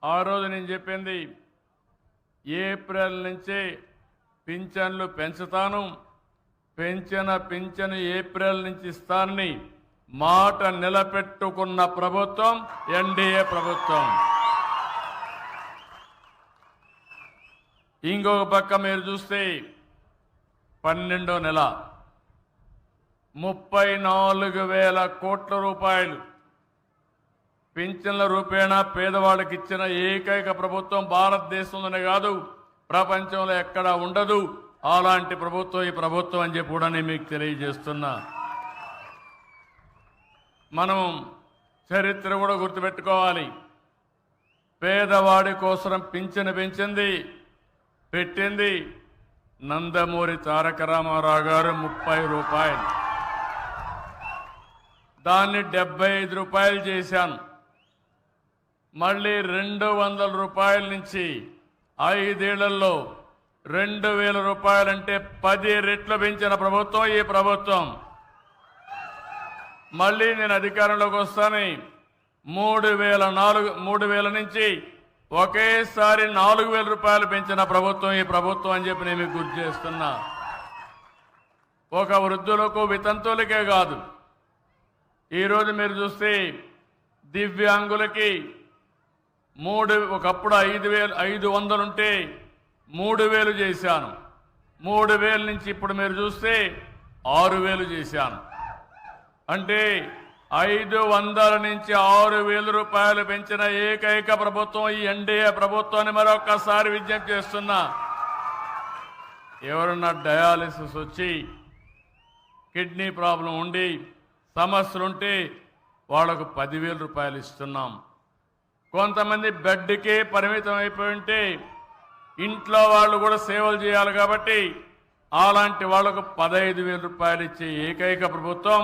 ఆ రోజు నేను చెప్పింది ఏప్రిల్ నుంచి పింఛన్లు పెంచుతాను, పింఛను ఏప్రిల్ నుంచి ఇస్తానని మాట నిలబెట్టుకున్న ప్రభుత్వం ఎన్డీఏ ప్రభుత్వం. ఇంకొక పక్క మీరు చూస్తే 12వ నెల 34,000 కోట్ల రూపాయలు పింఛన్ల రూపేణా పేదవాళ్ళకి ఇచ్చిన ఏకైక ప్రభుత్వం భారతదేశంలోనే కాదు ప్రపంచంలో ఎక్కడా ఉండదు. అలాంటి ప్రభుత్వం ఈ ప్రభుత్వం అని చెప్పి కూడా నేను మీకు తెలియజేస్తున్నా. మనం చరిత్ర కూడా గుర్తుపెట్టుకోవాలి. పేదవాడి కోసం పింఛను పెంచింది పెట్టింది నందమూరి తారక రామారావు గారు 30 రూపాయలు. దాన్ని 75 రూపాయలు చేశాను. మళ్ళీ 200 రూపాయల నుంచి 5 ఏళ్లలో 2,000 రూపాయలంటే 10 రెట్లు పెంచిన ప్రభుత్వం ఈ ప్రభుత్వం. మళ్ళీ నేను అధికారంలోకి వస్తాను 3,000 నుంచి ఒకేసారి 4,000 రూపాయలు పెంచిన ప్రభుత్వం ఈ ప్రభుత్వం అని చెప్పి నేను మీకు గుర్తు చేస్తున్నా. ఒక వృద్ధులకు వితంతువులకే కాదు, ఈరోజు మీరు చూస్తే దివ్యాంగులకి ఒకప్పుడు 5,500 ఉంటే 3,000 చేశాను. 3,000 నుంచి ఇప్పుడు మీరు చూస్తే 6,000 చేశాను. అంటే 500 నుంచి 6,000 రూపాయలు పెంచిన ఏకైక ప్రభుత్వం ఈ ఎన్డీఏ ప్రభుత్వాన్ని మరొకసారి విజ్ఞప్తి చేస్తున్నా. ఎవరన్నా డయాలిసిస్ వచ్చి కిడ్నీ ప్రాబ్లం ఉండి సమస్యలుంటే వాళ్లకు 10,000 రూపాయలు ఇస్తున్నాం. కొంతమంది బెడ్కే పరిమితం అయిపోయి ఉంటే ఇంట్లో వాళ్ళు కూడా సేవలు చేయాలి కాబట్టి అలాంటి వాళ్లకు 15,000 రూపాయలు ఇచ్చే ఏకైక ప్రభుత్వం